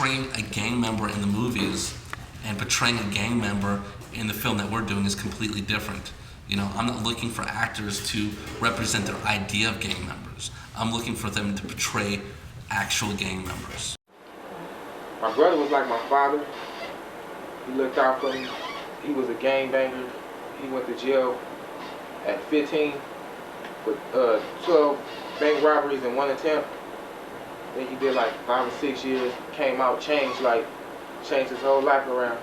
portraying a gang member in the movies and portraying a gang member in the film that we're doing is completely different. You know, I'm not looking for actors to represent their idea of gang members. I'm looking for them to portray actual gang members. My brother was like my father. He looked out for me. He was a gangbanger. He went to jail at 15 with 12 bank robberies and 1 attempt. Then he did like 5 or 6 years, came out, changed his whole life around.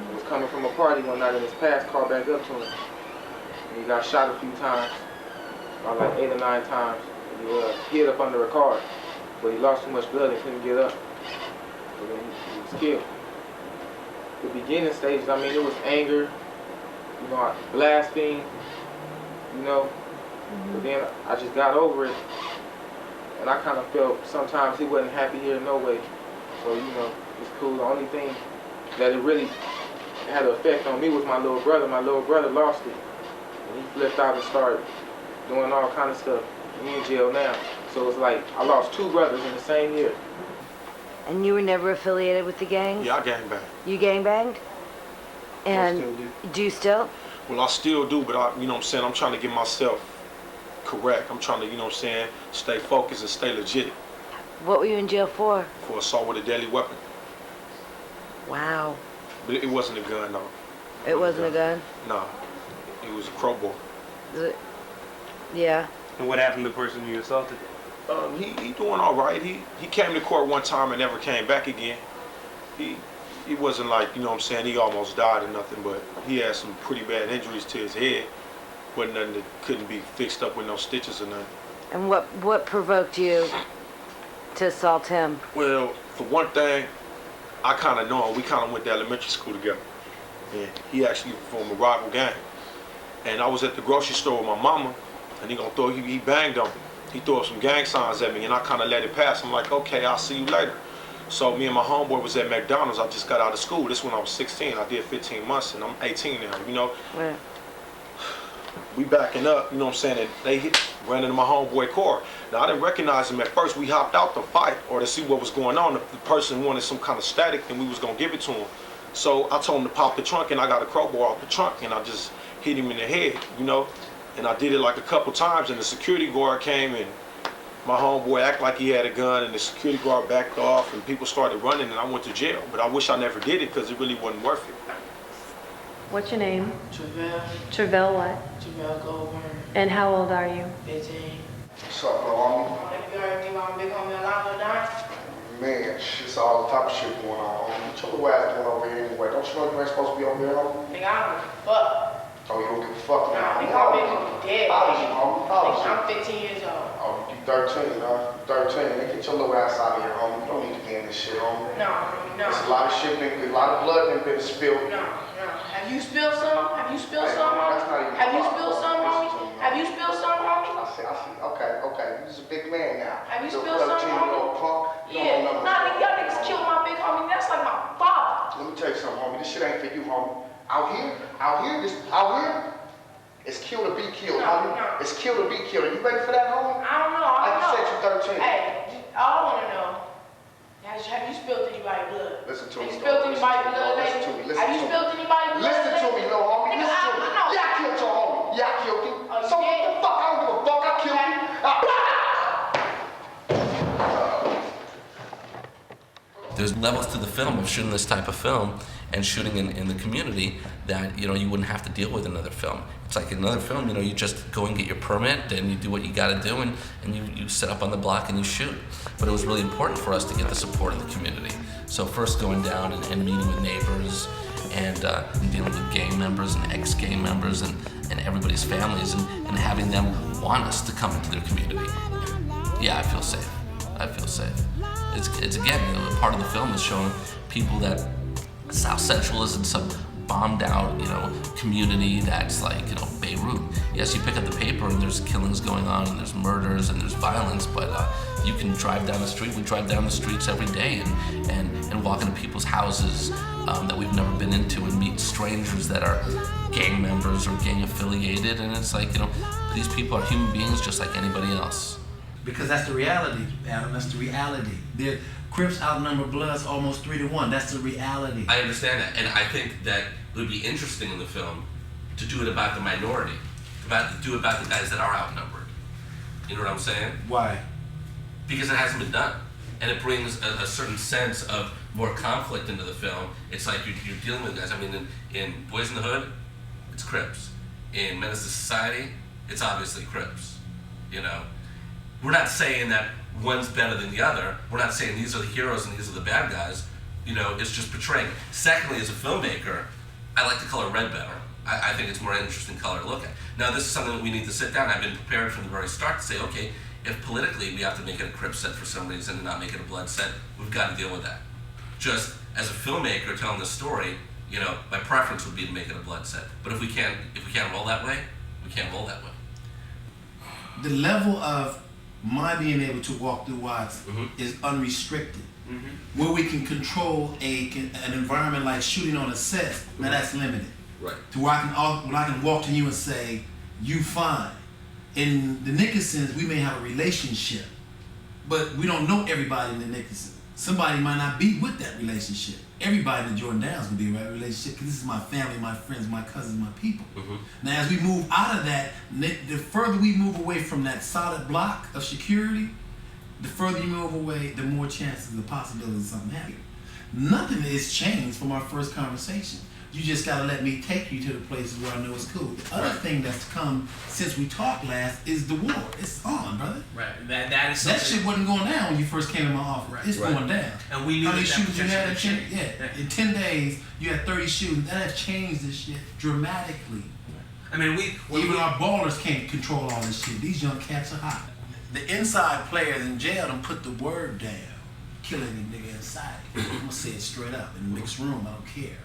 He was coming from a party one night and his past called back up to him. And he got shot a few times, about like 8 or 9 times. And he hid up under a car, but he lost too much blood and couldn't get up. And then he was killed. The beginning stages, I mean, it was anger, you know, I blasphemed, you know, but then I just got over it. And I kind of felt sometimes he wasn't happy here no way. So, you know, it's cool. The only thing that it really had an effect on me was my little brother. My little brother lost it. And he flipped out and started doing all kind of stuff. He's in jail now. So it's like I lost 2 brothers in the same year. And you were never affiliated with the gang? Yeah, I gangbanged. You gangbanged? And I still do you still? Well, I still do, but you know what I'm saying, I'm trying to get myself correct. I'm trying to, you know what I'm saying, stay focused and stay legit. What were you in jail for? For assault with a deadly weapon. Wow. But it wasn't a gun, no. It wasn't a gun? No. It was a crowbar. Yeah. And what happened to the person you assaulted? He doing all right. He came to court one time and never came back again. He wasn't like, you know what I'm saying, he almost died or nothing, but he had some pretty bad injuries to his head. Wasn't nothing that couldn't be fixed up with no stitches or nothing. And what provoked you to assault him? Well, for one thing, I kind of know him. We kind of went to elementary school together. And he actually from a rival gang. And I was at the grocery store with my mama, and he banged on me. He threw up some gang signs at me, and I kind of let it pass. I'm like, okay, I'll see you later. So me and my homeboy was at McDonald's. I just got out of school. This when I was 16. I did 15 months, and I'm 18 now, you know. Yeah. We backing up, you know what I'm saying, and they ran into my homeboy car. Now, I didn't recognize him at first. We hopped out to fight or to see what was going on. If the person wanted some kind of static, then we was going to give it to him. So I told him to pop the trunk, and I got a crowbar off the trunk, and I just hit him in the head, you know. And I did it like a couple times, and the security guard came, and my homeboy acted like he had a gun, and the security guard backed off, and people started running, and I went to jail. But I wish I never did it, because it really wasn't worth it. What's your name? Travell. Travell what? Travell Goldberg. And how old are you? 15. What's up, little homie? If you heard anything about my big homie Alonzo dying? Man, it's all type of shit going on, homie. What your little ass doing over here anyway? Don't you know you ain't supposed to be over here, homie? Nigga, I don't give a fuck. Oh, you don't give a fuck now? Nah, nigga, my big homie dead. How old is you, homie? How old is you? I'm 15 years old. Oh, you 13, huh? 13. Then get your little ass out of here, homie. You don't need to be in this shit, homie. No. There's a lot of shit, a lot of blood that been spilled. No. Have you spilled some? Have you spilled Hey, some, that's homie? not even Have you my spilled fault. some, Listen homie? to me, Have you spilled some, homie? I see. Okay. You're a big man now. Have you Little spilled some, 13-year-old homie? punk. Yeah. Nah, nigga, y'all niggas killed my big homie. That's like my father. Let me tell you something, homie. This shit ain't for you, homie. Out here, it's kill to be killed, homie. No. It's kill to be killed. Are you ready for that, homie? I don't know. Like you said, you're 13. Hey, all I want to know, have you spilled anybody's blood? Listen to me. Have you spilled anybody's blood, Listen to me. lady? Have you spilled anybody's blood? Listen to me, little homie. Nigga, Listen to me. I know. Yeah, I killed your homie. Yeah, I killed him. Oh, you So what did? the fuck? I don't give a fuck. I killed him. There's levels to the film of shooting this type of film and shooting in the community that, you know, you wouldn't have to deal with another film. It's like another film, you know, you just go and get your permit and you do what you gotta do and you set up on the block and you shoot. But it was really important for us to get the support of the community. So first going down and meeting with neighbors and dealing with gang members and ex-gang members and everybody's families and having them want us to come into their community. Yeah, I feel safe. It's again, you know, part of the film is showing people that South Central isn't some bombed out, you know, community that's like, you know, Beirut. Yes, you pick up the paper and there's killings going on and there's murders and there's violence, but you can drive down the street. We drive down the streets every day and walk into people's houses that we've never been into and meet strangers that are gang members or gang affiliated, and it's like, you know, these people are human beings just like anybody else. Because that's the reality, Adam. That's the reality. The Crips outnumber Bloods almost 3-1. That's the reality. I understand that, and I think that it would be interesting in the film to do it about the minority, do it about the guys that are outnumbered. You know what I'm saying? Why? Because it hasn't been done, and it brings a certain sense of more conflict into the film. It's like you're dealing with guys. I mean, in Boys in the Hood, it's Crips. In Menace to Society, it's obviously Crips. You know, we're not saying that one's better than the other. We're not saying these are the heroes and these are the bad guys. You know, it's just portraying it. Secondly, as a filmmaker, I like the color red better. I think it's a more interesting color to look at. Now, this is something that we need to sit down. I've been prepared from the very start to say, okay, if politically we have to make it a Crip set for some reason and not make it a Blood set, we've got to deal with that. Just as a filmmaker telling this story, you know, my preference would be to make it a Blood set. But if we can't roll that way, we can't roll that way. The level of my being able to walk through Watts is unrestricted. Where we can control an environment like shooting on a set, now that's limited. Right. To where I can walk to you and say, you fine. In the Nickersons, we may have a relationship, but we don't know everybody in the Nickersons. Somebody might not be with that relationship. Everybody in the Jordan Downs can be in that relationship because this is my family, my friends, my cousins, my people. Now, as we move out of that, the further we move away from that solid block of security, the further you move away, the more chances, the possibility of something happening. Nothing has changed from our first conversation. You just gotta let me take you to the places where I know it's cool. The other thing that's come since we talked last is the war. It's on, brother. Right. That is That something. shit wasn't going down when you first came in my office. Right. It's going down. And we knew How many that shootings you had in protection 10? Yeah, in 10 days you had 30 shootings. That has changed this shit dramatically. I mean, Even our ballers can't control all this shit. These young cats are hot. The inside players in jail done put the word down. Killing a nigga inside. I'm gonna say it straight up in the mixed room. I don't care.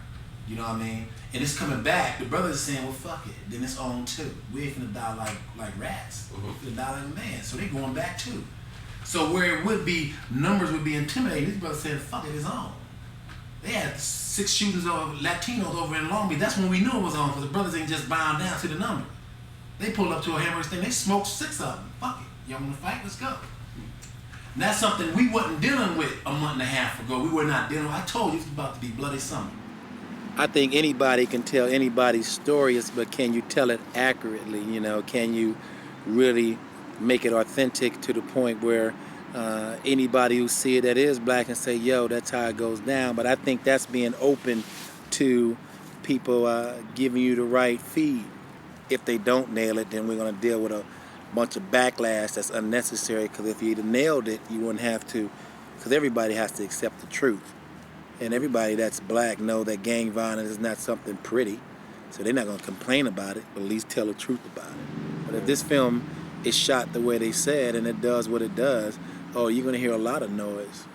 You know what I mean? And it's coming back. The brothers are saying, well, fuck it. Then it's on too. We ain't finna die like rats. We're finna die like a man. So they going back too. So where it would be, numbers would be intimidating. These brothers saying, fuck it, it's on. They had 6 shooters of Latinos over in Long Beach. That's when we knew it was on, because the brothers ain't just bound down to the number. They pulled up to a hamburger stand. They smoked 6 of them. Fuck it. Y'all wanna fight? Let's go. And that's something we wasn't dealing with a month and a half ago. We were not dealing with. I told you it's about to be bloody summer. I think anybody can tell anybody's story, but can you tell it accurately? You know, can you really make it authentic to the point where anybody who see it that is black can say, yo, that's how it goes down. But I think that's being open to people giving you the right feed. If they don't nail it, then we're going to deal with a bunch of backlash that's unnecessary, because if you'd have nailed it, you wouldn't have to, because everybody has to accept the truth. And everybody that's black know that gang violence is not something pretty, so they're not going to complain about it, but at least tell the truth about it. But if this film is shot the way they said and it does what it does, oh, you're going to hear a lot of noise.